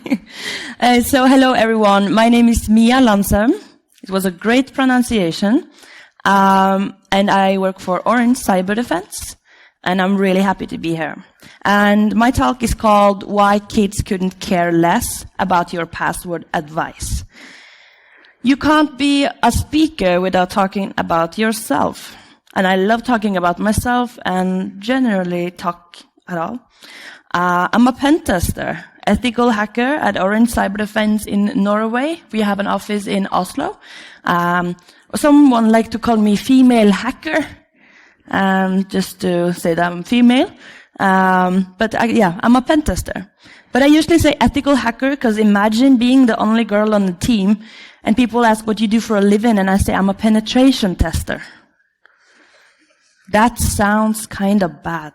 So hello everyone, my name is Mia Landsem. It was a great pronunciation. And I work for Orange Cyber Defense, and I'm really happy to be here. And my talk is called Why Kids Couldn't Care Less About Your Password Advice. You can't be a speaker without talking about yourself. And I love talking about myself and generally talk at all. I'm a pen tester, ethical hacker at Orange Cyber Defense in Norway. We have an office in Oslo. Someone like to call me female hacker, just to say that I'm female. But I'm a pen tester. But I usually say ethical hacker because imagine being the only girl on the team and people ask what you do for a living and I say I'm a penetration tester. That sounds kind of bad.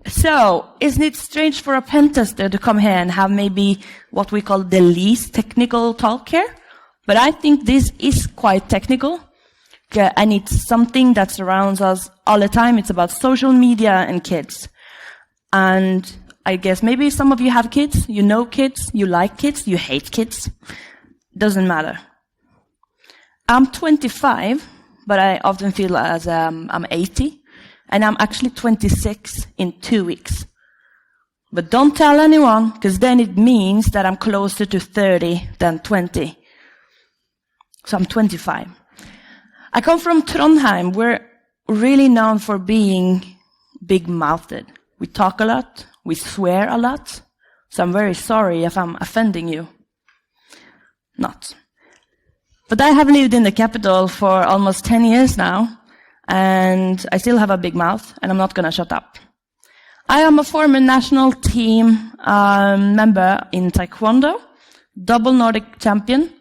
So, isn't it strange for a pen tester to come here and have maybe what we call the least technical talk here? But I think this is quite technical, and it's something that surrounds us all the time. It's about social media and kids. And I guess maybe some of you have kids, you know kids, you like kids, you hate kids. Doesn't matter. I'm 25, but I often feel as I'm 80. And I'm actually 26 in 2 weeks. But don't tell anyone, because then it means that I'm closer to 30 than 20. So I'm 25. I come from Trondheim. We're really known for being big-mouthed. We talk a lot. We swear a lot. So I'm very sorry if I'm offending you. Not. But I have lived in the capital for almost 10 years now. And I still have a big mouth, and I'm not going to shut up. I am a former national team member in Taekwondo, double Nordic champion.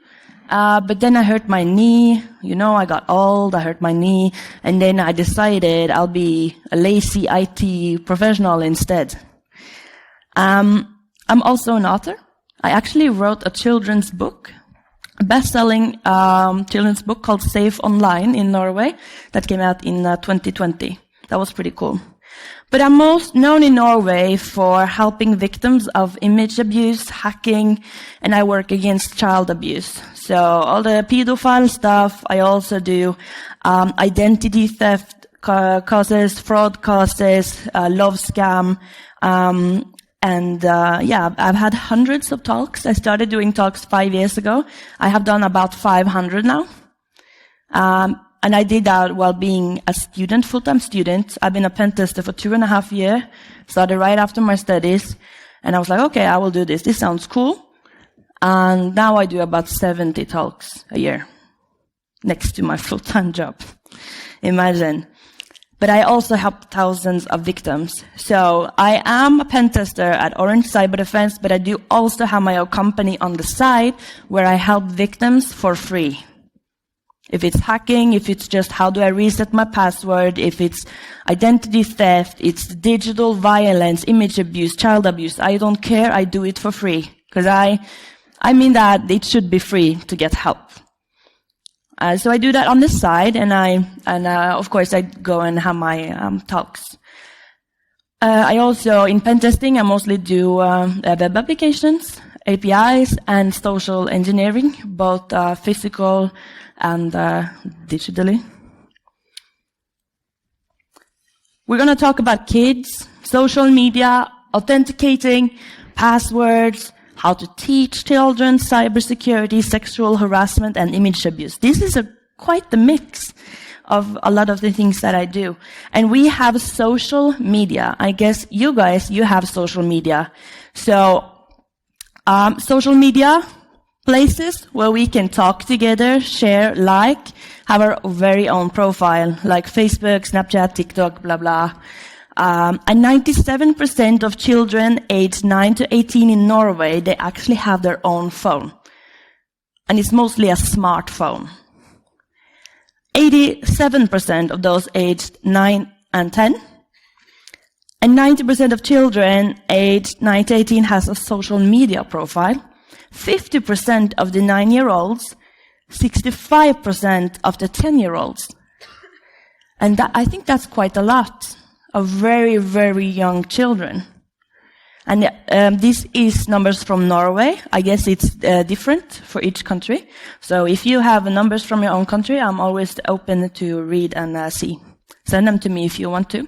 But then I hurt my knee. You know, I got old, I hurt my knee. And then I decided I'll be a lazy IT professional instead. I'm also an author. I actually wrote a children's book. A best-selling children's book called Safe Online in Norway that came out in 2020. That was pretty cool. But I'm most known in Norway for helping victims of image abuse, hacking, and I work against child abuse. So all the pedophile stuff, I also do identity theft causes, fraud causes, love scam, I've had hundreds of talks. I started doing talks 5 years ago. I have done about 500 now. And I did that while being a student, full-time student. I've been a pen tester for 2.5 years. Started right after my studies. And I was like, okay, I will do this. This sounds cool. And now I do about 70 talks a year. Next to my full-time job. Imagine. But I also help thousands of victims. So I am a pen tester at Orange Cyber Defense, but I do also have my own company on the side where I help victims for free. If it's hacking, if it's just how do I reset my password, if it's identity theft, it's digital violence, image abuse, child abuse, I don't care, I do it for free. Because I mean that it should be free to get help. So I do that on the side, and of course I go and have my talks. I also, in pen testing, I mostly do web applications, APIs, and social engineering, both physical and digitally. We're going to talk about kids, social media, authenticating, passwords, how to teach children, cybersecurity, sexual harassment, and image abuse. This is quite the mix of a lot of the things that I do. And we have social media. I guess you guys, you have social media. So, social media, places where we can talk together, share, have our very own profile, like Facebook, Snapchat, TikTok, blah, blah. And 97% of children aged 9 to 18 in Norway, they actually have their own phone. And it's mostly a smartphone. 87% of those aged 9 and 10. And 90% of children aged 9 to 18 has a social media profile. 50% of the 9-year-olds, 65% of the 10-year-olds. And I think that's quite a lot of very, very young children. And this is numbers from Norway. I guess it's different for each country. So if you have numbers from your own country, I'm always open to read and see. Send them to me if you want to.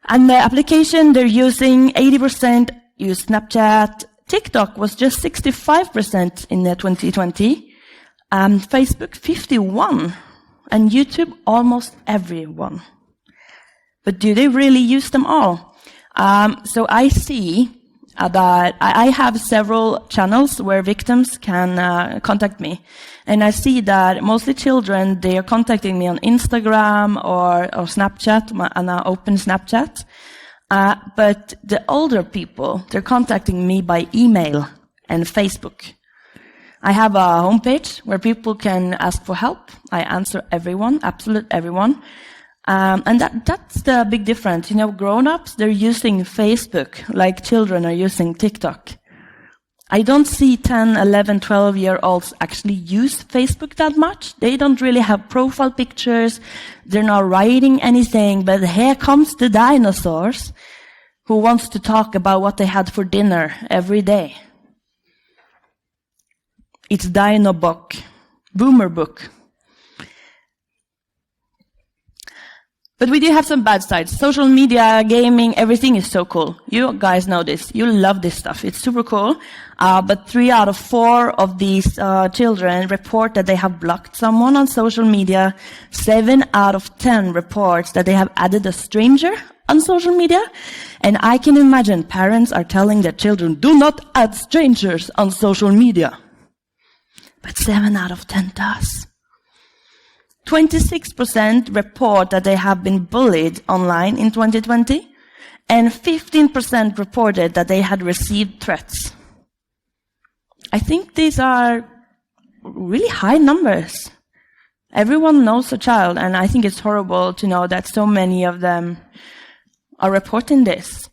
And the application they're using, 80% use Snapchat. TikTok was just 65% in 2020. Facebook, 51%. And YouTube, almost everyone. But do they really use them all? So I see that I have several channels where victims can contact me. And I see that mostly children, they are contacting me on Instagram or Snapchat, and I open Snapchat. But the older people, they're contacting me by email and Facebook. I have a homepage where people can ask for help. I answer everyone, absolute everyone. And that's the big difference. You know, grown-ups, they're using Facebook like children are using TikTok. I don't see 10, 11, 12-year-olds actually use Facebook that much. They don't really have profile pictures. They're not writing anything. But here comes the dinosaurs who wants to talk about what they had for dinner every day. It's Dino Book, Boomer Book. But we do have some bad sides. Social media, gaming, everything is so cool. You guys know this. You love this stuff. It's super cool. But 3 out of 4 of these children report that they have blocked someone on social media. 7 out of 10 reports that they have added a stranger on social media. And I can imagine parents are telling their children, do not add strangers on social media. But 7 out of 10 does. 26% report that they have been bullied online in 2020, and 15% reported that they had received threats. I think these are really high numbers. Everyone knows a child, and I think it's horrible to know that so many of them are reporting this.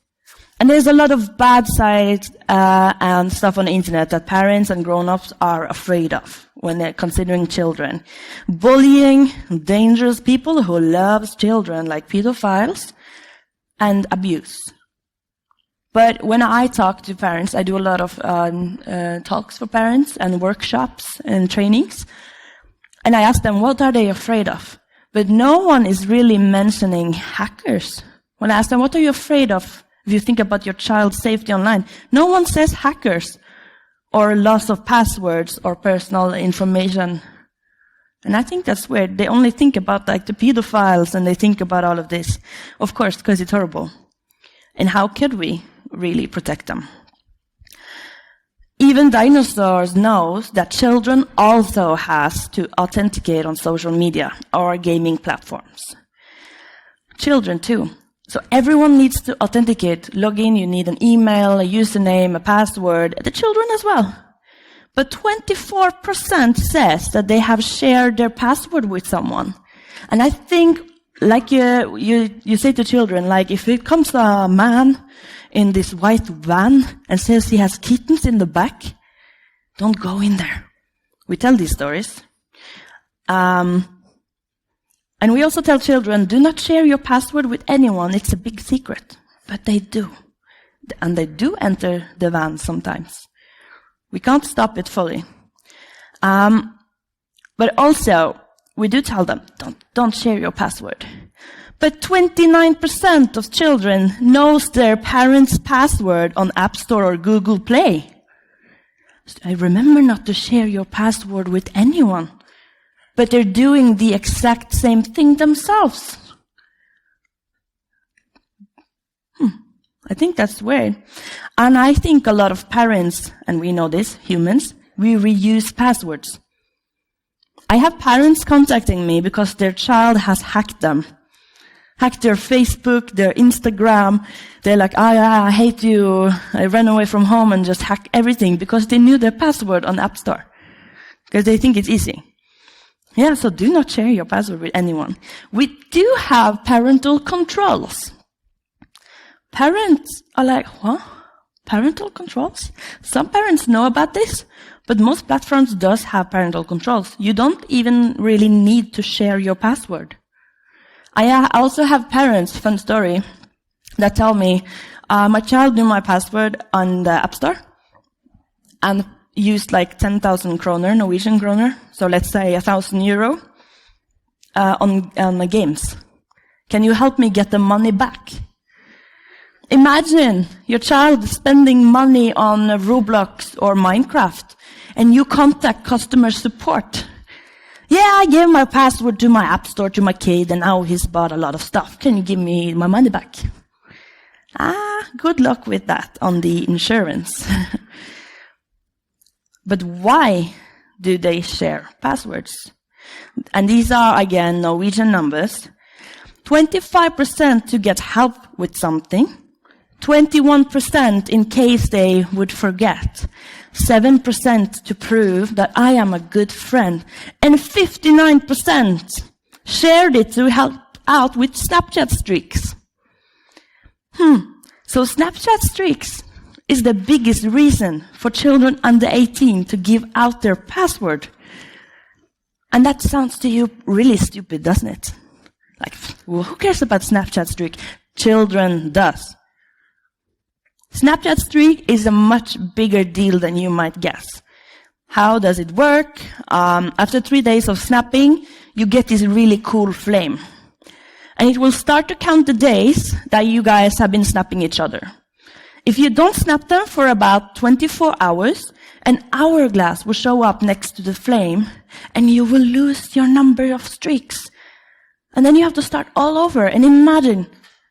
And there's a lot of bad sides and stuff on the internet that parents and grown-ups are afraid of when they're considering children. Bullying, dangerous people who love children, like pedophiles, and abuse. But when I talk to parents, I do a lot of talks for parents and workshops and trainings. And I ask them, what are they afraid of? But no one is really mentioning hackers. When I ask them, what are you afraid of? If you think about your child's safety online, no one says hackers or loss of passwords or personal information. And I think that's weird. They only think about like the pedophiles and they think about all of this. Of course, because it's horrible. And how could we really protect them? Even dinosaurs knows that children also has to authenticate on social media or gaming platforms. Children too. So everyone needs to authenticate, log in, you need an email, a username, a password, the children as well. But 24% says that they have shared their password with someone. And I think, like you say to children, like if it comes a man in this white van and says he has kittens in the back, don't go in there. We tell these stories. And we also tell children, do not share your password with anyone. It's a big secret. But they do. And they do enter the van sometimes. We can't stop it fully. But also, we do tell them, don't share your password. But 29% of children knows their parents' password on App Store or Google Play. So I remember not to share your password with anyone. But they're doing the exact same thing themselves. I think that's weird. And I think a lot of parents, and we know this, humans, we reuse passwords. I have parents contacting me because their child has hacked them. Hacked their Facebook, their Instagram. They're like, I hate you. I ran away from home and just hacked everything because they knew their password on App Store. Because they think it's easy. Yeah, so do not share your password with anyone. We do have parental controls. Parents are like, what? Parental controls? Some parents know about this, but most platforms does have parental controls. You don't even really need to share your password. I also have parents, fun story, that tell me, My child knew my password on the App Store and used like 10,000 kroner, Norwegian kroner, so let's say €1,000, on the games. Can you help me get the money back? Imagine your child spending money on Roblox or Minecraft, and you contact customer support. Yeah, I gave my password to my app store to my kid, and now he's bought a lot of stuff. Can you give me my money back? Good luck with that on the insurance. But why do they share passwords? And these are, again, Norwegian numbers. 25% to get help with something. 21% in case they would forget. 7% to prove that I am a good friend. And 59% shared it to help out with Snapchat streaks. So Snapchat streaks is the biggest reason for children under 18 to give out their password. And that sounds to you really stupid, doesn't it? Like, well, who cares about Snapchat streak? Children does. Snapchat streak is a much bigger deal than you might guess. How does it work? After 3 days of snapping, you get this really cool flame. And it will start to count the days that you guys have been snapping each other. If you don't snap them for about 24 hours, an hourglass will show up next to the flame, and you will lose your number of streaks. And then you have to start all over, and imagine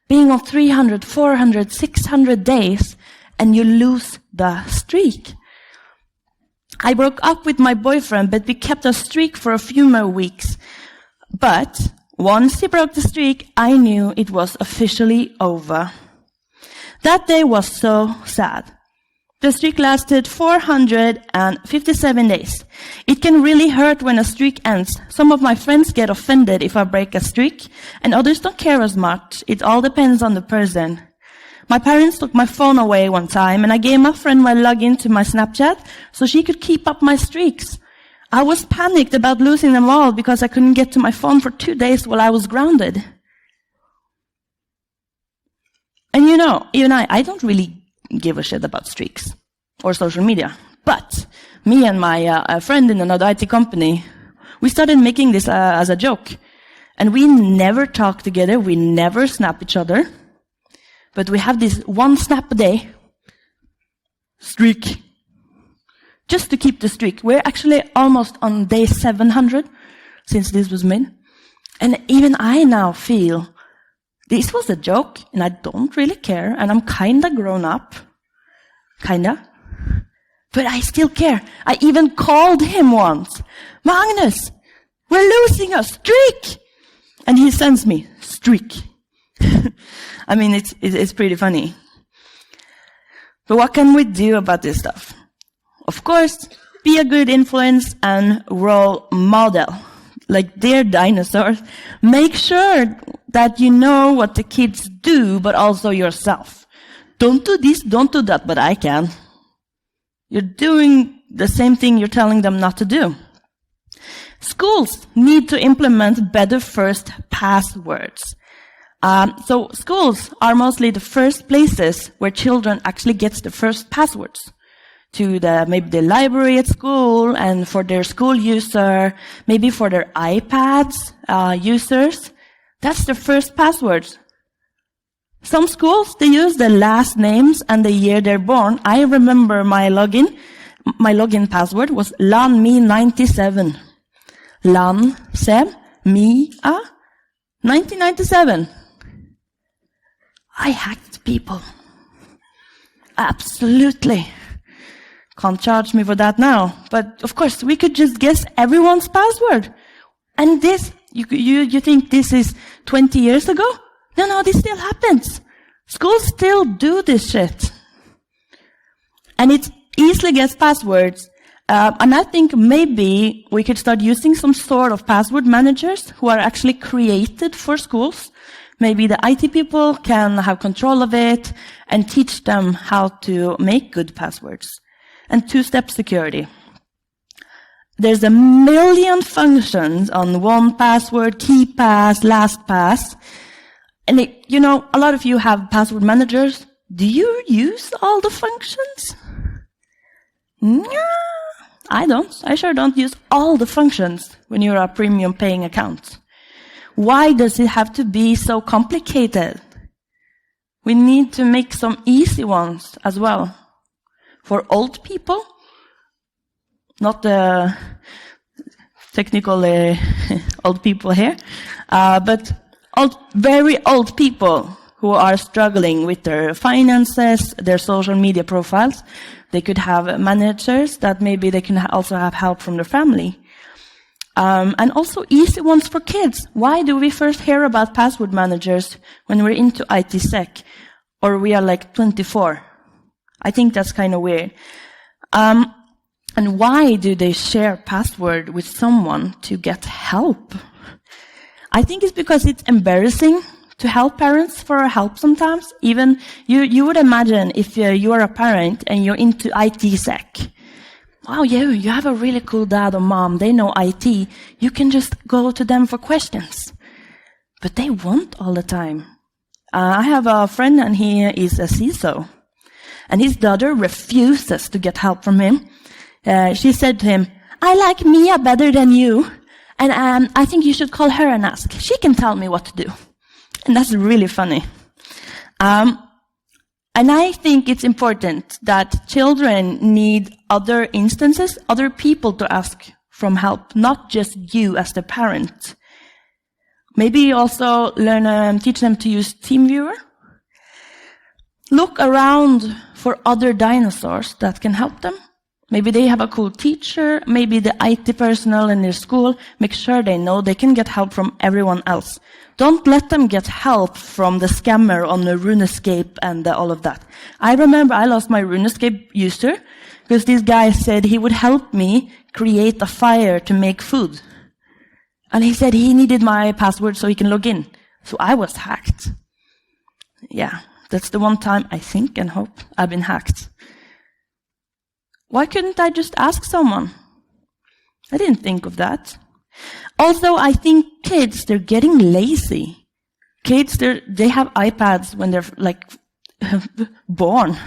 being on 300, 400, 600 days, and you lose the streak. I broke up with my boyfriend, but we kept a streak for a few more weeks. But once he broke the streak, I knew it was officially over. That day was so sad. The streak lasted 457 days. It can really hurt when a streak ends. Some of my friends get offended if I break a streak, and others don't care as much. It all depends on the person. My parents took my phone away one time, and I gave my friend my login to my Snapchat so she could keep up my streaks. I was panicked about losing them all because I couldn't get to my phone for 2 days while I was grounded. And you know, even I don't really give a shit about streaks or social media. But me and my friend in another IT company, we started making this as a joke. And we never talk together, we never snap each other. But we have this one snap a day streak. Just to keep the streak. We're actually almost on day 700 since this was made. And even I now feel this was a joke, and I don't really care, and I'm kinda grown up. Kinda. But I still care. I even called him once. Magnus, we're losing a streak! And he sends me, streak. I mean, it's pretty funny. But what can we do about this stuff? Of course, be a good influence and role model. Like dear dinosaurs, make sure that you know what the kids do, but also yourself. Don't do this, don't do that, but I can. You're doing the same thing you're telling them not to do. Schools need to implement better first passwords. So schools are mostly the first places where children actually get the first passwords to maybe the library at school and for their school user, maybe for their iPads users. That's the first passwords. Some schools, they use the last names and the year they're born. I remember my login password was LANME97. Landsem, me-a, 1997. I hacked people. Absolutely. Can't charge me for that now. But of course, we could just guess everyone's password. And this, you think this is 20 years ago? No, this still happens. Schools still do this shit. And it easily gets passwords. And I think maybe we could start using some sort of password managers who are actually created for schools. Maybe the IT people can have control of it and teach them how to make good passwords. And two-step security. There's a million functions on 1Password, KeePass, LastPass. And a lot of you have password managers, do you use all the functions? Yeah, I don't. I sure don't use all the functions when you're a premium paying account. Why does it have to be so complicated? We need to make some easy ones as well. For old people, not the technical old people here, but very old people who are struggling with their finances, their social media profiles. They could have managers that maybe they can also have help from their family. And also easy ones for kids. Why do we first hear about password managers when we're into IT sec or we are like 24? I think that's kind of weird. And why do they share password with someone to get help? I think it's because it's embarrassing to help parents for help sometimes. Even you would imagine if you are a parent and you're into IT sec. Wow, you have a really cool dad or mom. They know IT. You can just go to them for questions. But they won't all the time. I have a friend and he is a CISO. And his daughter refuses to get help from him. She said to him, I like Mia better than you. And I think you should call her and ask. She can tell me what to do. And that's really funny. And I think it's important that children need other instances, other people to ask from help, not just you as the parent. Maybe also teach them to use TeamViewer. Look around for other dinosaurs that can help them. Maybe they have a cool teacher, maybe the IT personnel in their school. Make sure they know they can get help from everyone else. Don't let them get help from the scammer on the RuneScape and all of that. I remember I lost my RuneScape user because this guy said he would help me create a fire to make food. And he said he needed my password so he can log in. So I was hacked. Yeah, that's the one time I think and hope I've been hacked. Why couldn't I just ask someone? I didn't think of that. Also, I think kids, they're getting lazy. Kids, they have iPads when they're like born.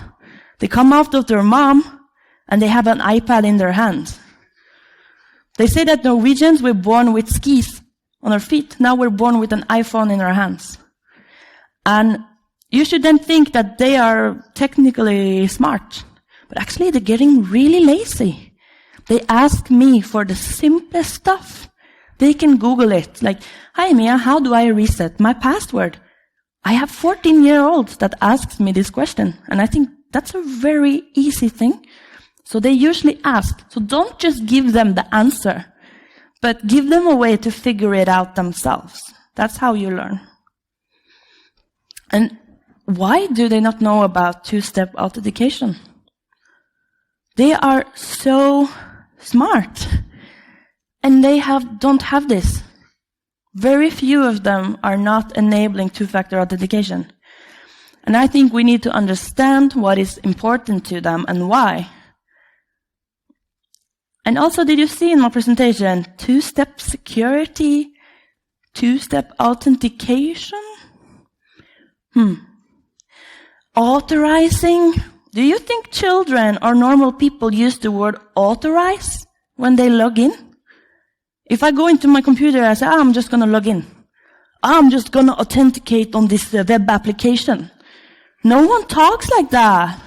They come out of their mom and they have an iPad in their hands. They say that Norwegians were born with skis on our feet. Now we're born with an iPhone in our hands. And you should then think that they are technically smart. But actually, they're getting really lazy. They ask me for the simplest stuff. They can Google it. Like, hi, Mia, how do I reset my password? I have 14-year-olds that asks me this question. And I think that's a very easy thing. So they usually ask. So don't just give them the answer, but give them a way to figure it out themselves. That's how you learn. And why do they not know about two-step authentication? They are so smart, and they don't have this. Very few of them are not enabling two-factor authentication. And I think we need to understand what is important to them and why. And also, did you see in my presentation, two-step security, two-step authentication? Authorizing. Do you think children or normal people use the word authorize when they log in? If I go into my computer, I say, I'm just going to log in. I'm just going to authenticate on this web application. No one talks like that.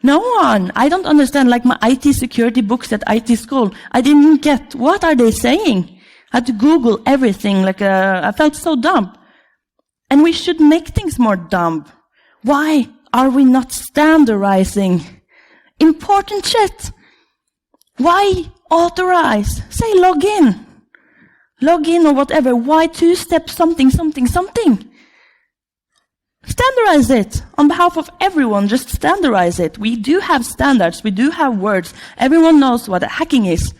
No one. I don't understand, like my IT security books at IT school. I didn't get, what are they saying? I had to Google everything, I felt so dumb. And we should make things more dumb. Why are we not standardizing important shit? Why authorize? Say log in. Log in or whatever. Why two-step something? Standardize it. On behalf of everyone, just standardize it. We do have standards. We do have words. Everyone knows what hacking is.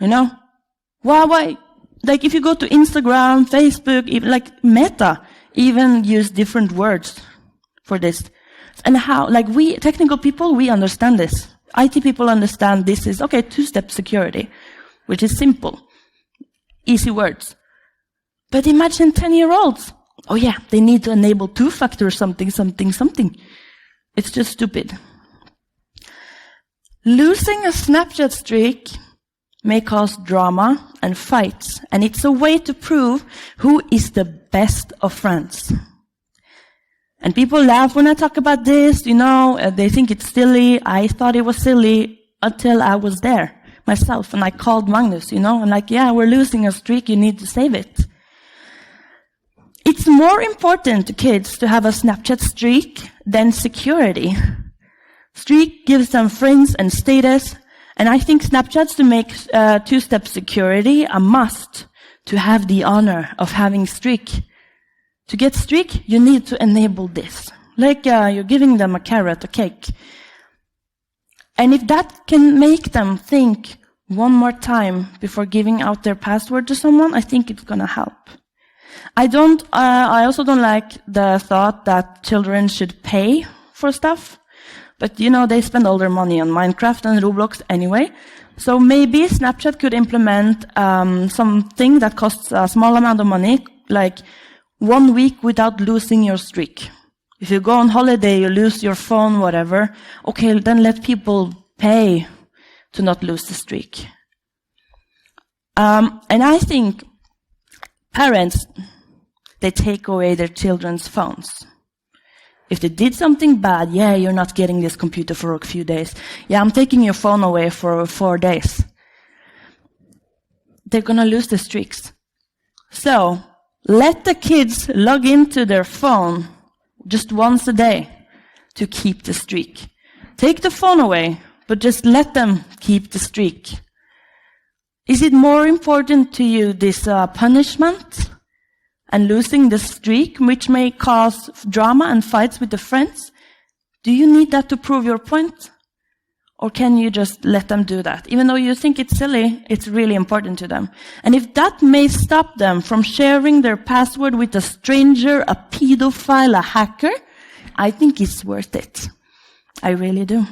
You know? Why? Like if you go to Instagram, Facebook, even like Meta, even use different words for this. And how, like we, technical people, we understand this. IT people understand this is, okay, two-step security, which is simple. Easy words. But imagine 10-year-olds Oh yeah, they need to enable two-factor something, something, something. It's just stupid. Losing a Snapchat streak may cause drama and fights, and it's a way to prove who is the best of friends. And people laugh when I talk about this, they think it's silly. I thought it was silly until I was there myself, and I called Magnus, I'm like, yeah, we're losing a streak, you need to save it. It's more important to kids to have a Snapchat streak than security. Streak gives them friends and status, and I think Snapchats to make two-step security a must to have the honor of having streak. To get streak, you need to enable this. Like you're giving them a carrot, a cake. And if that can make them think one more time before giving out their password to someone, I think it's going to help. I also don't like the thought that children should pay for stuff. But, they spend all their money on Minecraft and Roblox anyway. So maybe Snapchat could implement something that costs a small amount of money, like 1 week without losing your streak. If you go on holiday, you lose your phone, whatever. Okay, then let people pay to not lose the streak. And I think parents, they take away their children's phones. If they did something bad, yeah, you're not getting this computer for a few days. Yeah, I'm taking your phone away for 4 days. They're going to lose the streaks. So, let the kids log into their phone just once a day to keep the streak. Take the phone away, but just let them keep the streak. Is it more important to you, this punishment and losing the streak, which may cause drama and fights with the friends? Do you need that to prove your point? Or can you just let them do that? Even though you think it's silly, it's really important to them. And if that may stop them from sharing their password with a stranger, a pedophile, a hacker, I think it's worth it. I really do.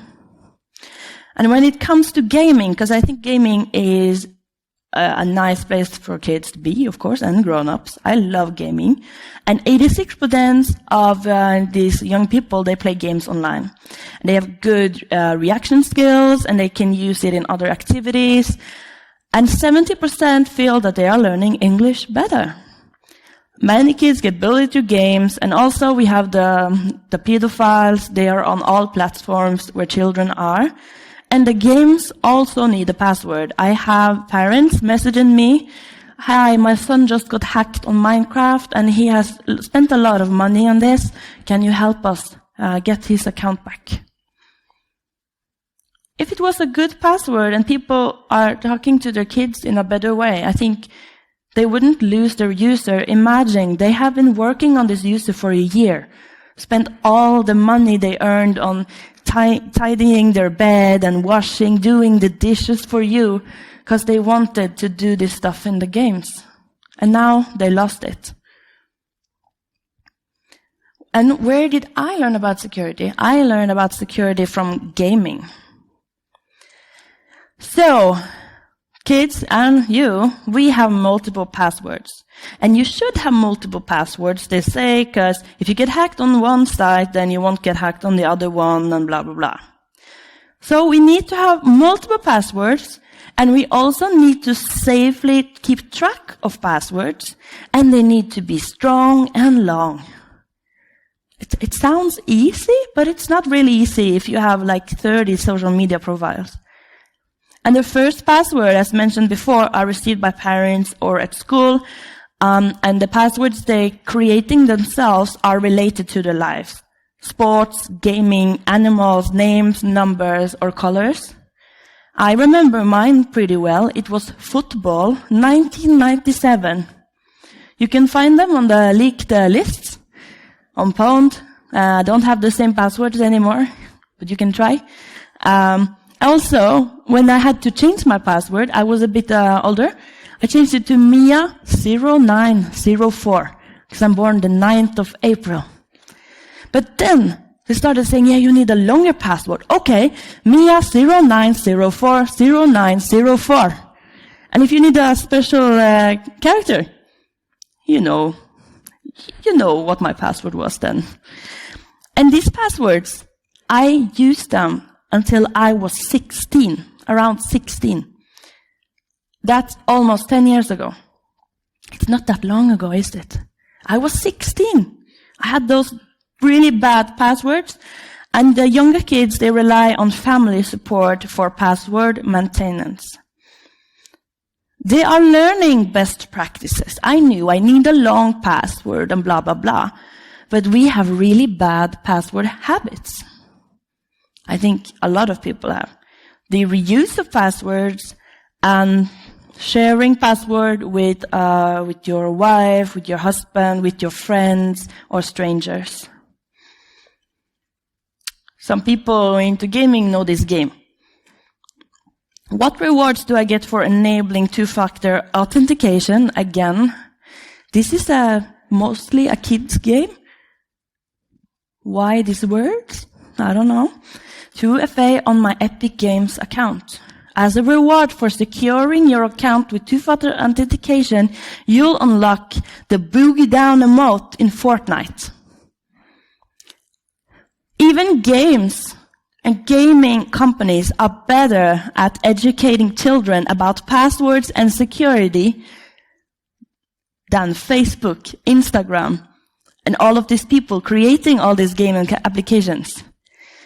And when it comes to gaming, because I think gaming is a nice place for kids to be, of course, and grown-ups. I love gaming. And 86% of these young people, they play games online. And they have good reaction skills, and they can use it in other activities. And 70% feel that they are learning English better. Many kids get bullied through games, and also we have the pedophiles. They are on all platforms where children are. And the games also need a password. I have parents messaging me, hi, my son just got hacked on Minecraft and he has spent a lot of money on this. Can you help us get his account back? If it was a good password and people are talking to their kids in a better way, I think they wouldn't lose their user. Imagine they have been working on this user for a year, spent all the money they earned on tidying their bed and washing, doing the dishes for you, because they wanted to do this stuff in the games. And now they lost it. And where did I learn about security? I learned about security from gaming. So, kids and you, we have multiple passwords. And you should have multiple passwords, they say, because if you get hacked on one site, then you won't get hacked on the other one, and blah, blah, blah. So we need to have multiple passwords, and we also need to safely keep track of passwords, and they need to be strong and long. It sounds easy, but it's not really easy if you have like 30 social media profiles. And the first password, as mentioned before, are received by parents or at school. And the passwords they're creating themselves are related to their lives. Sports, gaming, animals, names, numbers, or colors. I remember mine pretty well. It was football, 1997. You can find them on the leaked lists on Pwned. I don't have the same passwords anymore, but you can try. Also, when I had to change my password, I was a bit older. I changed it to Mia0904, because I'm born the 9th of April. But then they started saying, yeah, you need a longer password. Okay, Mia09040904. And if you need a special character, you know what my password was then. And these passwords, I used them until I was 16, around 16. That's almost 10 years ago. It's not that long ago, is it? I was 16. I had those really bad passwords. And the younger kids, they rely on family support for password maintenance. They are learning best practices. I knew I need a long password and blah, blah, blah. But we have really bad password habits. I think a lot of people have. The reuse of passwords and sharing password with your wife, with your husband, with your friends or strangers. Some people into gaming know this game. What rewards do I get for enabling two-factor authentication? Again, this is mostly a kids game. Why these words? I don't know. 2FA on my Epic Games account. As a reward for securing your account with two-factor authentication, you'll unlock the Boogie Down emote in Fortnite. Even games and gaming companies are better at educating children about passwords and security than Facebook, Instagram, and all of these people creating all these gaming applications.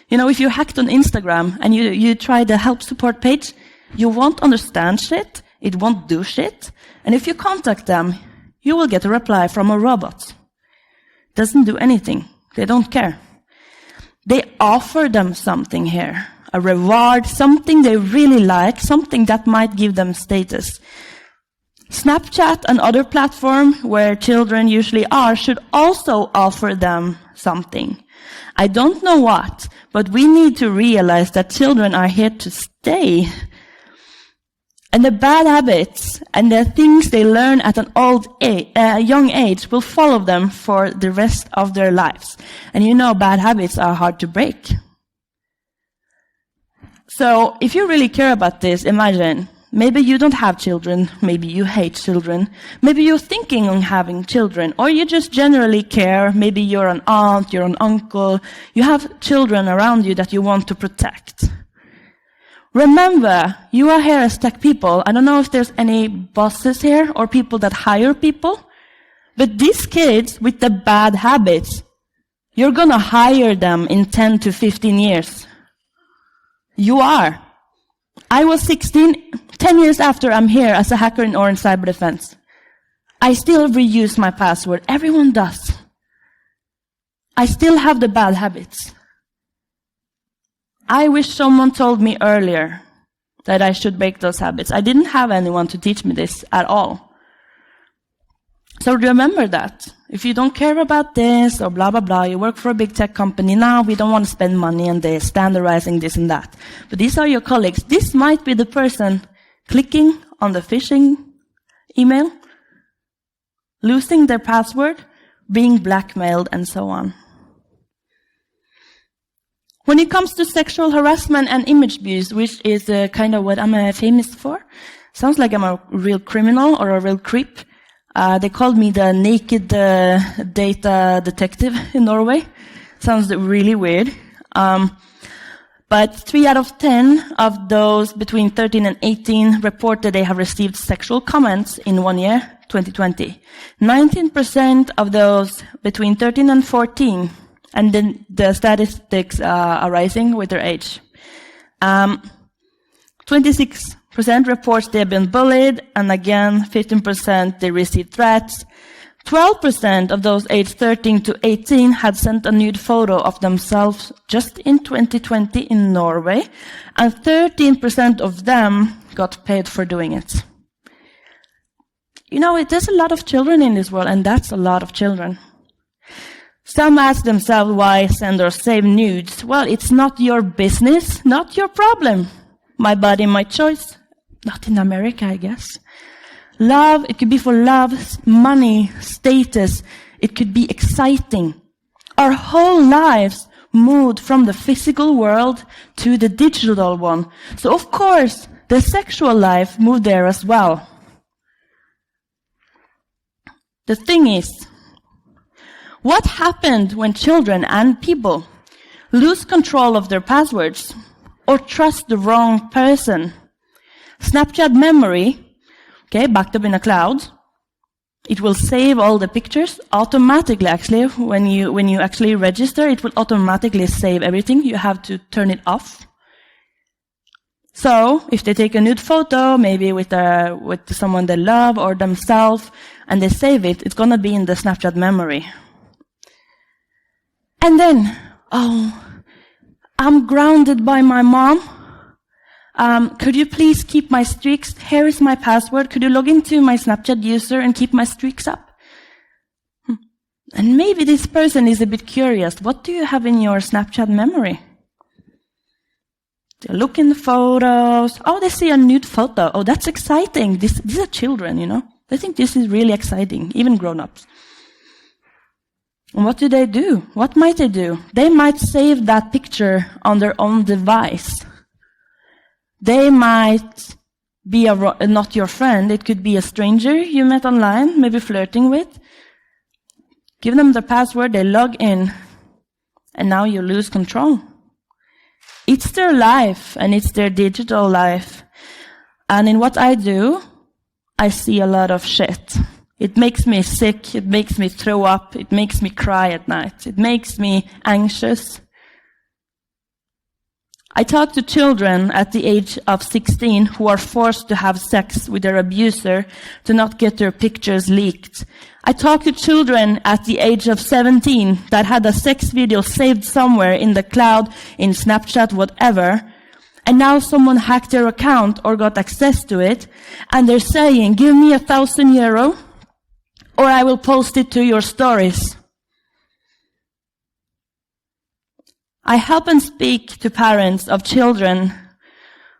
You know, if you hacked on Instagram and you try the help support page, you won't understand shit, it won't do shit, and if you contact them, you will get a reply from a robot. Doesn't do anything. They don't care. They offer them something here, a reward, something they really like, something that might give them status. Snapchat and other platforms where children usually are should also offer them something. I don't know what, but we need to realize that children are here to stay. And the bad habits and the things they learn at an young age will follow them for the rest of their lives. And you know, bad habits are hard to break. So if you really care about this, imagine, maybe you don't have children, maybe you hate children, maybe you're thinking on having children, or you just generally care, maybe you're an aunt, you're an uncle, you have children around you that you want to protect. Remember, you are here as tech people. I don't know if there's any bosses here or people that hire people, but these kids with the bad habits, you're gonna hire them in 10 to 15 years. You are. I was 16, 10 years after I'm here as a hacker in Orange Cyber Defense. I still reuse my password. Everyone does. I still have the bad habits. I wish someone told me earlier that I should break those habits. I didn't have anyone to teach me this at all. So remember that. If you don't care about this or blah, blah, blah, you work for a big tech company, now we don't want to spend money on this, standardizing this and that. But these are your colleagues. This might be the person clicking on the phishing email, losing their password, being blackmailed, and so on. When it comes to sexual harassment and image abuse, which is kind of what I'm famous for, sounds like I'm a real criminal or a real creep. They called me the naked data detective in Norway. Sounds really weird. But 3 out of 10 of those between 13 and 18 reported they have received sexual comments in 1 year, 2020. 19% of those between 13 and 14, and then the statistics are rising with their age. 26% reports they have been bullied, and again, 15% they received threats. 12% of those aged 13 to 18 had sent a nude photo of themselves just in 2020 in Norway, and 13% of them got paid for doing it. You know, there's a lot of children in this world, and that's a lot of children. Some ask themselves why send or save nudes. Well, it's not your business, not your problem. My body, my choice. Not in America, I guess. Love, it could be for love, money, status. It could be exciting. Our whole lives moved from the physical world to the digital one. So of course, the sexual life moved there as well. The thing is, What happened when children and people lose control of their passwords or trust the wrong person? Snapchat memory, okay, backed up in a cloud, it will save all the pictures automatically. Actually, when you actually register, it will automatically save everything. You have to turn it off. So if they take a nude photo, maybe with someone they love or themselves, and they save it, it's going to be in the Snapchat memory. And then, I'm grounded by my mom. Could you please keep my streaks? Here is my password. Could you log into my Snapchat user and keep my streaks up? And maybe this person is a bit curious. What do you have in your Snapchat memory? They look in the photos. Oh, they see a nude photo. Oh, that's exciting. These are children, you know. They think this is really exciting, even grown-ups. And what do? What might they do? They might save that picture on their own device. They might be not your friend. It could be a stranger you met online, maybe flirting with. Give them the password, they log in, and now you lose control. It's their life, and it's their digital life. And in what I do, I see a lot of shit. It makes me sick, it makes me throw up, it makes me cry at night, it makes me anxious. I talk to children at the age of 16 who are forced to have sex with their abuser to not get their pictures leaked. I talk to children at the age of 17 that had a sex video saved somewhere in the cloud, in Snapchat, whatever, and now someone hacked their account or got access to it, and they're saying, give me €1,000 or I will post it to your stories. I help and speak to parents of children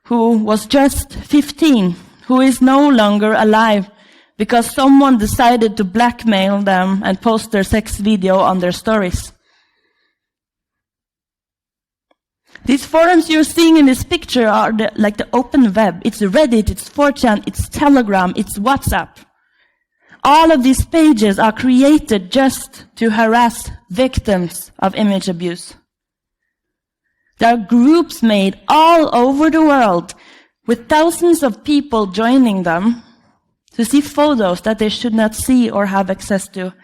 who was just 15, who is no longer alive because someone decided to blackmail them and post their sex video on their stories. These forums you're seeing in this picture are like the open web. It's Reddit, it's 4chan, it's Telegram, it's WhatsApp. All of these pages are created just to harass victims of image abuse. There are groups made all over the world with thousands of people joining them to see photos that they should not see or have access to.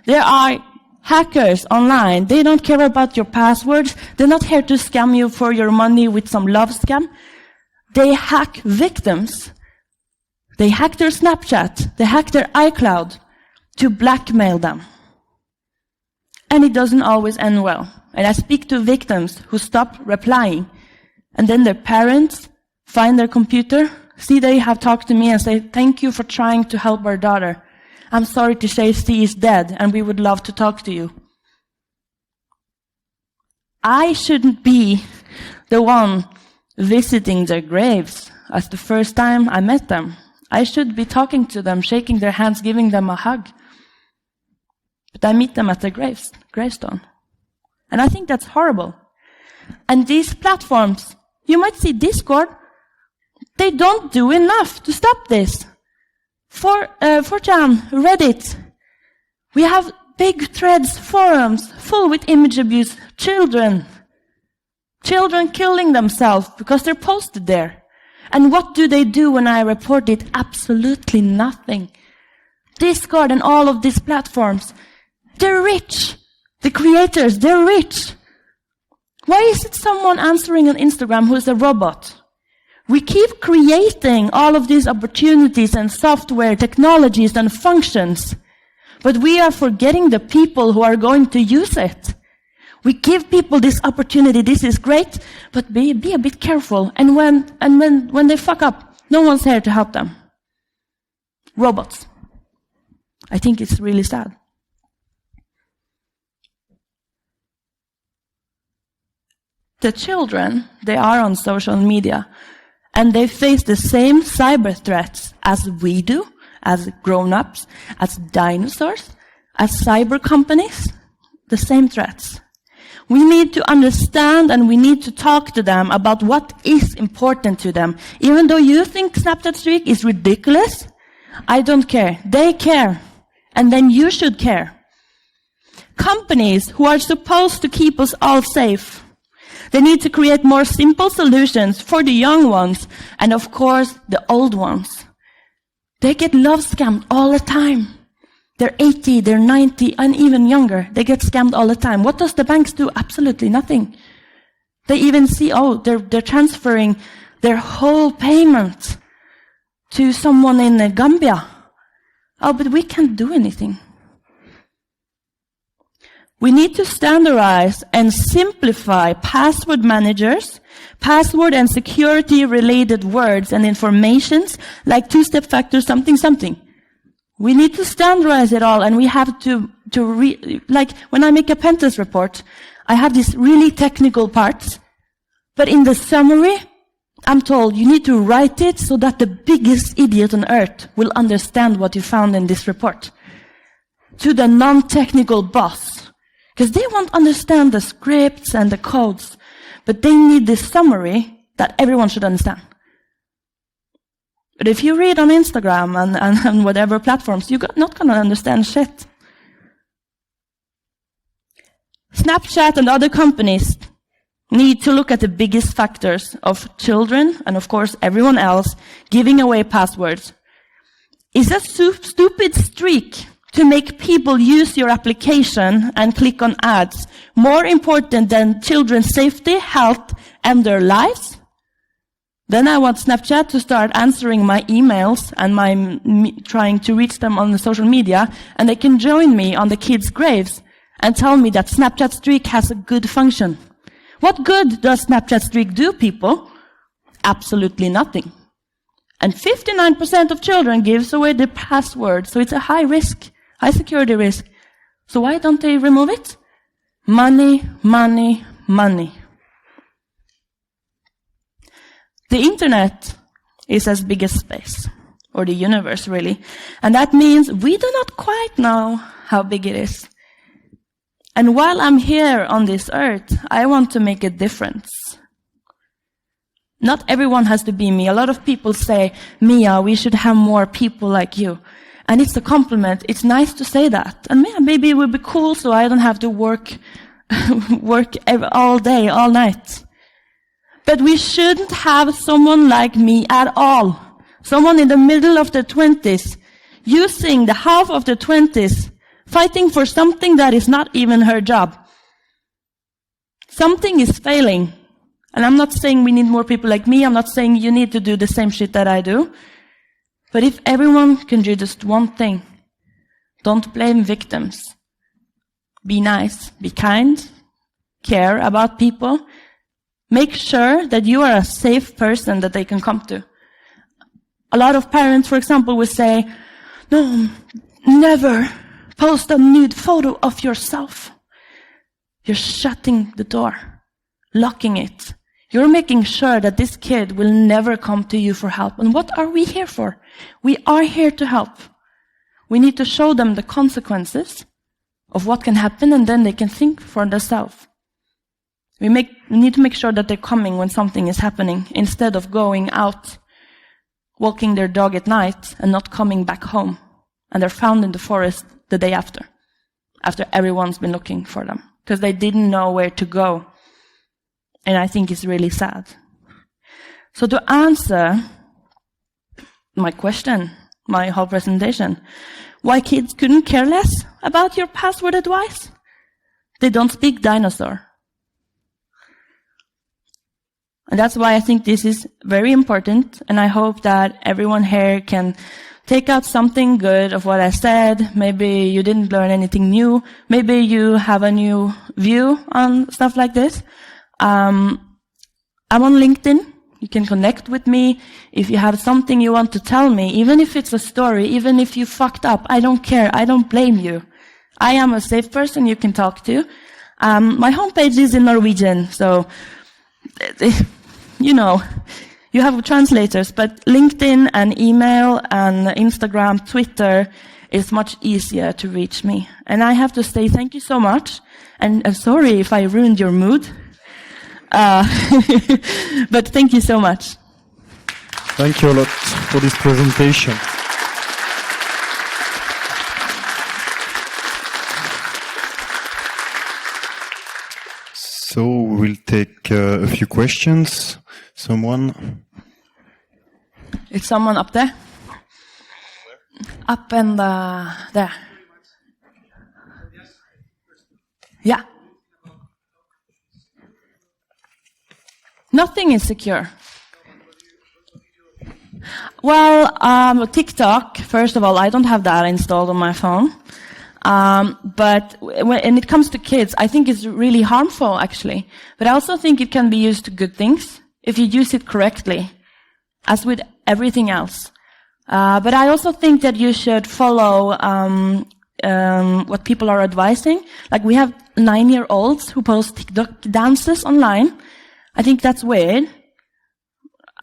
There are hackers online. They don't care about your passwords. They're not here to scam you for your money with some love scam. They hack victims. They hack their Snapchat. They hack their iCloud to blackmail them. And it doesn't always end well. And I speak to victims who stop replying. And then their parents find their computer, see they have talked to me and say, thank you for trying to help our daughter. I'm sorry to say she is dead and we would love to talk to you. I shouldn't be the one visiting their graves as the first time I met them. I should be talking to them, shaking their hands, giving them a hug. But I meet them at their gravestone. And I think that's horrible. And these platforms, you might see Discord, they don't do enough to stop this. 4chan, Reddit, we have big threads, forums, full with image abuse, children killing themselves because they're posted there. And what do they do when I report it? Absolutely nothing. Discord and all of these platforms, they're rich. The creators, they're rich. Why is it someone answering on Instagram who is a robot? We keep creating all of these opportunities and software, technologies and functions, but we are forgetting the people who are going to use it. We give people this opportunity, this is great, but be a bit careful. And when they fuck up, no one's here to help them. Robots. I think it's really sad. The children, they are on social media, and they face the same cyber threats as we do, as grown-ups, as dinosaurs, as cyber companies, the same threats. We need to understand and we need to talk to them about what is important to them. Even though you think Snapchat streak is ridiculous, I don't care. They care. And then you should care. companies who are supposed to keep us all safe. They need to create more simple solutions for the young ones and, of course, the old ones. They get love scammed all the time. They're 80, they're 90, and even younger. They get scammed all the time. What does the banks do? Absolutely nothing. They even see, they're transferring their whole payment to someone in Gambia. Oh, but we can't do anything. We need to standardize and simplify password managers, password and security-related words and informations like two-step factor something something. We need to standardize it all, and we have to like when I make a pen test report, I have these really technical parts, but in the summary, I'm told you need to write it so that the biggest idiot on earth will understand what you found in this report. To the non-technical boss. Because they won't understand the scripts and the codes, but they need this summary that everyone should understand. But if you read on Instagram and whatever platforms, you're not going to understand shit. Snapchat and other companies need to look at the biggest factors of children and, of course, everyone else giving away passwords. Is a stupid streak to make people use your application and click on ads more important than children's safety, health, and their lives? Then I want Snapchat to start answering my emails and trying to reach them on the social media, and they can join me on the kids' graves and tell me that Snapchat Streak has a good function. What good does Snapchat Streak do, people? Absolutely nothing. And 59% of children gives away their password, so it's a high risk. High security risk. So why don't they remove it? Money, money, money. The internet is as big as space, or the universe really. And that means we do not quite know how big it is. And while I'm here on this earth, I want to make a difference. Not everyone has to be me. A lot of people say, Mia, we should have more people like you. And it's a compliment. It's nice to say that. And maybe it would be cool so I don't have to work all day, all night. But we shouldn't have someone like me at all. Someone in the middle of their 20s, using the half of their 20s, fighting for something that is not even her job. Something is failing. And I'm not saying we need more people like me. I'm not saying you need to do the same shit that I do. But if everyone can do just one thing, don't blame victims. Be nice, be kind, care about people. Make sure that you are a safe person that they can come to. A lot of parents, for example, will say, no, never post a nude photo of yourself. You're shutting the door, locking it. You're making sure that this kid will never come to you for help. And what are we here for? We are here to help. We need to show them the consequences of what can happen, and then they can think for themselves. We need to make sure that they're coming when something is happening, instead of going out, walking their dog at night, and not coming back home. And they're found in the forest the day after everyone's been looking for them, because they didn't know where to go. And I think it's really sad. So to answer my question, my whole presentation, why kids couldn't care less about your password advice? They don't speak dinosaur. And that's why I think this is very important, and I hope that everyone here can take out something good of what I said. Maybe you didn't learn anything new. Maybe you have a new view on stuff like this. I'm on LinkedIn. You can connect with me. If you have something you want to tell me, even if it's a story, even if you fucked up, I don't care. I don't blame you. I am a safe person you can talk to. My homepage is in Norwegian, so, you know, you have translators, but LinkedIn and email and Instagram, Twitter is much easier to reach me. And I have to say thank you so much. And sorry if I ruined your mood. But thank you so much. Thank you a lot for this presentation. we'll take a few questions. Someone? Is someone up there? Up and there. Yeah. Nothing is secure. Well, TikTok, first of all, I don't have that installed on my phone. But when it comes to kids, I think it's really harmful, actually. But I also think it can be used to good things if you use it correctly, as with everything else. But I also think that you should follow what people are advising. Like, we have 9-year-olds who post TikTok dances online. I think that's weird.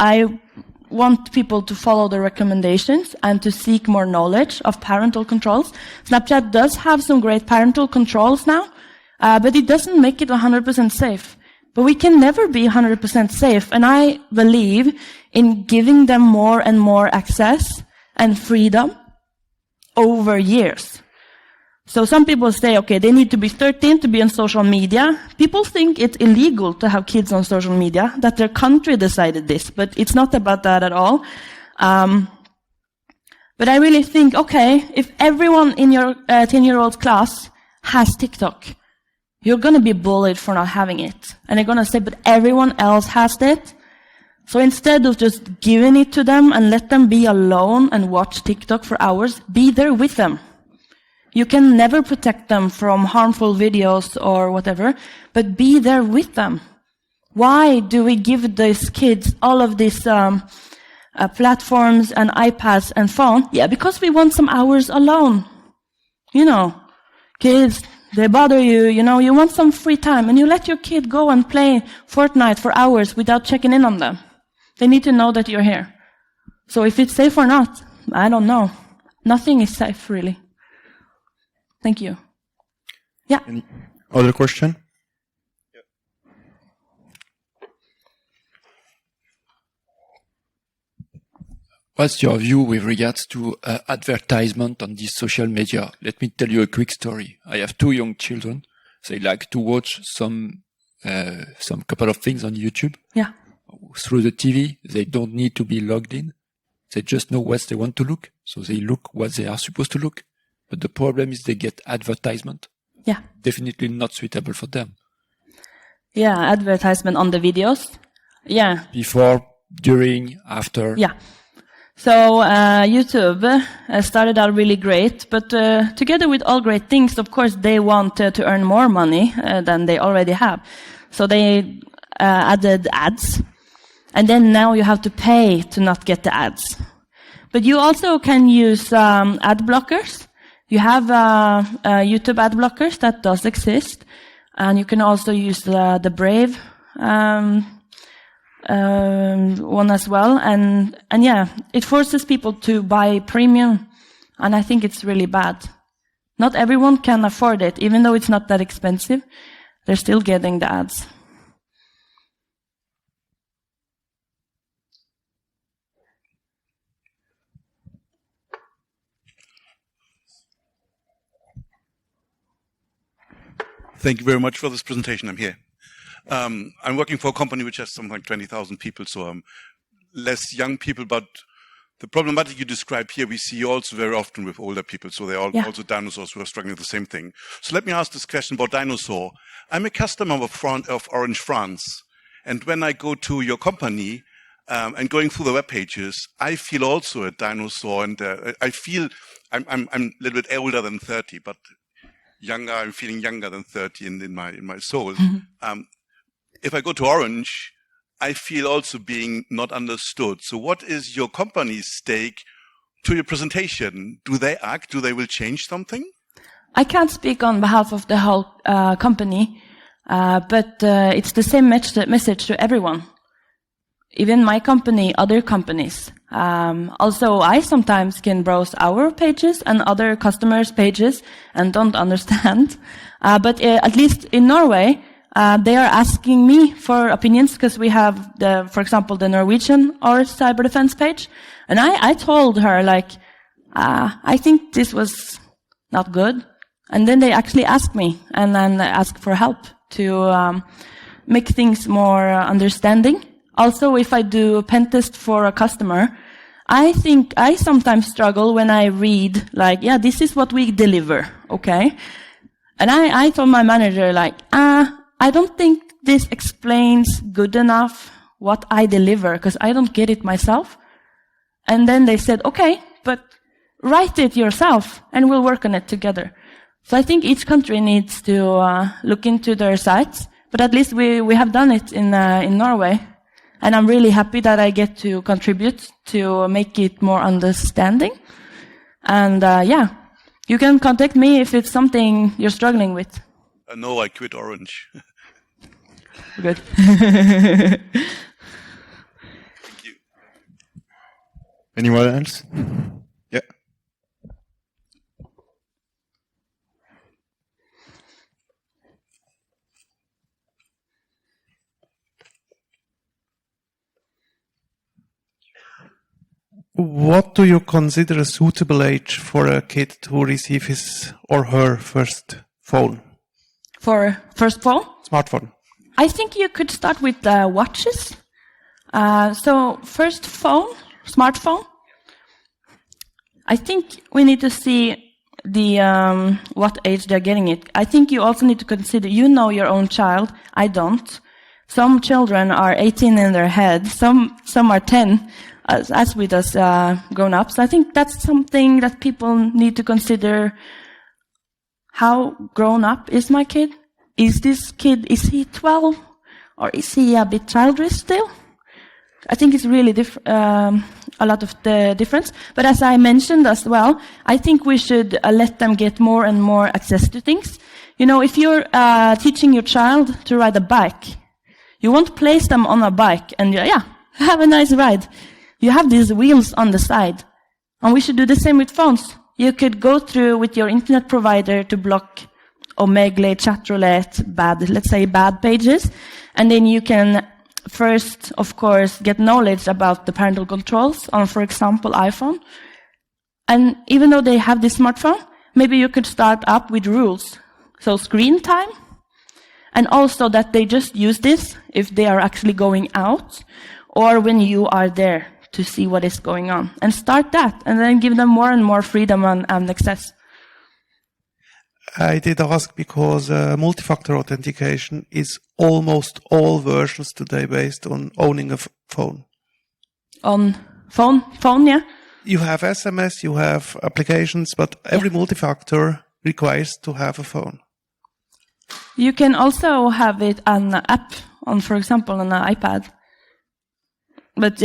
I want people to follow the recommendations and to seek more knowledge of parental controls. Snapchat does have some great parental controls now, but it doesn't make it 100% safe. But we can never be 100% safe, and I believe in giving them more and more access and freedom over years. So some people say, okay, they need to be 13 to be on social media. People think it's illegal to have kids on social media, that their country decided this, but it's not about that at all. But I really think, okay, if everyone in your 10-year-old class has TikTok, you're going to be bullied for not having it. And they're going to say, but everyone else has it. So instead of just giving it to them and let them be alone and watch TikTok for hours, be there with them. You can never protect them from harmful videos or whatever, but be there with them. Why do we give these kids all of these platforms and iPads and phone? Yeah, because we want some hours alone. You know, kids, they bother you, you know, you want some free time, and you let your kid go and play Fortnite for hours without checking in on them. They need to know that you're here. So if it's safe or not, I don't know. Nothing is safe, really. Thank you. Yeah. Any other question? What's your view with regards to advertisement on this social media? Let me tell you a quick story. I have 2 young children. They like to watch some couple of things on YouTube. Yeah. Through the TV. They don't need to be logged in. They just know what they want to look. So they look what they are supposed to look. But the problem is they get advertisement. Yeah. Definitely not suitable for them. Yeah, advertisement on the videos. Yeah. Before, during, after. Yeah. So YouTube started out really great, but together with all great things, of course, they want to earn more money than they already have. So they added ads, and then now you have to pay to not get the ads. But you also can use ad blockers. You have YouTube ad blockers that does exist, and you can also use the Brave one as well. And yeah, it forces people to buy premium, and I think it's really bad. Not everyone can afford it, even though it's not that expensive. They're still getting the ads. Thank you very much for this presentation. I'm here. I'm working for a company which has something like 20,000 people, so less young people, but the problematic you describe here, we see also very often with older people, so they are also dinosaurs who are struggling with the same thing. So let me ask this question about dinosaur. I'm a customer of Orange France, and when I go to your company and going through the web pages, I feel also a dinosaur, and I feel I'm a little bit older than 30, but younger, I'm feeling younger than 30 in my soul. Mm-hmm. If I go to Orange, I feel also being not understood. So what is your company's stake to your presentation? Do they act? Do they will change something? I can't speak on behalf of the whole company, but it's the same message to everyone. Even my company, other companies. Also, I sometimes can browse our pages and other customers' pages and don't understand. But at least in Norway, they are asking me for opinions because we have, for example, the Norwegian or cyber defense page. And I told her, like, I think this was not good. And then they actually asked me and then asked for help to make things more understanding. Also, if I do a pen test for a customer, I think I sometimes struggle when I read, like, yeah, this is what we deliver, okay? And I told my manager, like, I don't think this explains good enough what I deliver, because I don't get it myself. And then they said, okay, but write it yourself, and we'll work on it together. So I think each country needs to look into their sites, but at least we have done it in Norway. And I'm really happy that I get to contribute to make it more understanding. And yeah, you can contact me if it's something you're struggling with. No, I quit Orange. Good. Thank you. Anyone else? Yeah. What do you consider a suitable age for a kid to receive his or her first phone? For first phone? Smartphone. I think you could start with watches. So first phone, smartphone. I think we need to see the what age they're getting it. I think you also need to consider, you know your own child. I don't. Some children are 18 in their head. Some are 10, as with us grown-ups. I think that's something that people need to consider. How grown-up is my kid? Is this kid, is he 12? Or is he a bit childish still? I think it's really a lot of the difference. But as I mentioned as well, I think we should let them get more and more access to things. You know, if you're teaching your child to ride a bike, you won't place them on a bike and, yeah, have a nice ride. You have these wheels on the side. And we should do the same with phones. You could go through with your internet provider to block Omegle, chatroulette, bad pages. And then you can first, of course, get knowledge about the parental controls on, for example, iPhone. And even though they have this smartphone, maybe you could start up with rules. So screen time. And also that they just use this if they are actually going out or when you are there to see what is going on. And start that, and then give them more and more freedom and access. I did ask because multi-factor authentication is almost all versions today based on owning a phone. On phone, yeah? You have SMS, you have applications, but every multi-factor requires to have a phone. You can also have it on an app, on, for example, on an iPad. But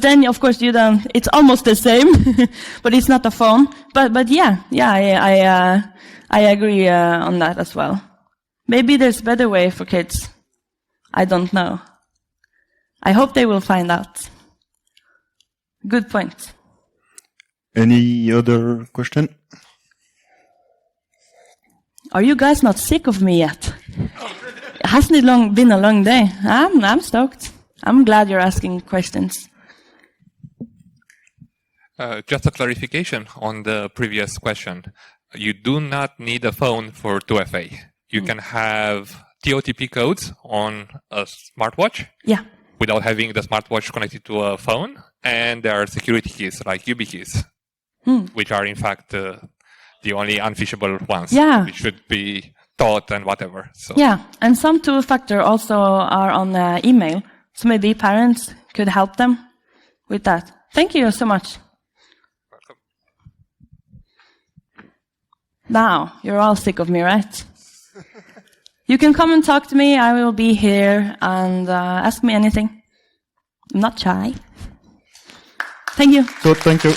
then, of course, you don't. It's almost the same, but it's not a phone. But yeah, I agree on that as well. Maybe there's a better way for kids. I don't know. I hope they will find out. Good point. Any other question? Are you guys not sick of me yet? Hasn't it been a long day? I'm stoked. I'm glad you're asking questions. Just a clarification on the previous question. You do not need a phone for 2FA. You can have TOTP codes on a smartwatch without having the smartwatch connected to a phone. And there are security keys like YubiKeys, which are in fact the only unphishable ones. Yeah. Which should be taught and whatever. So. Yeah, and some two-factor also are on email. So maybe parents could help them with that. Thank you so much. Welcome. Now, you're all sick of me, right? You can come and talk to me. I will be here and ask me anything. I'm not shy. Thank you. Good, thank you.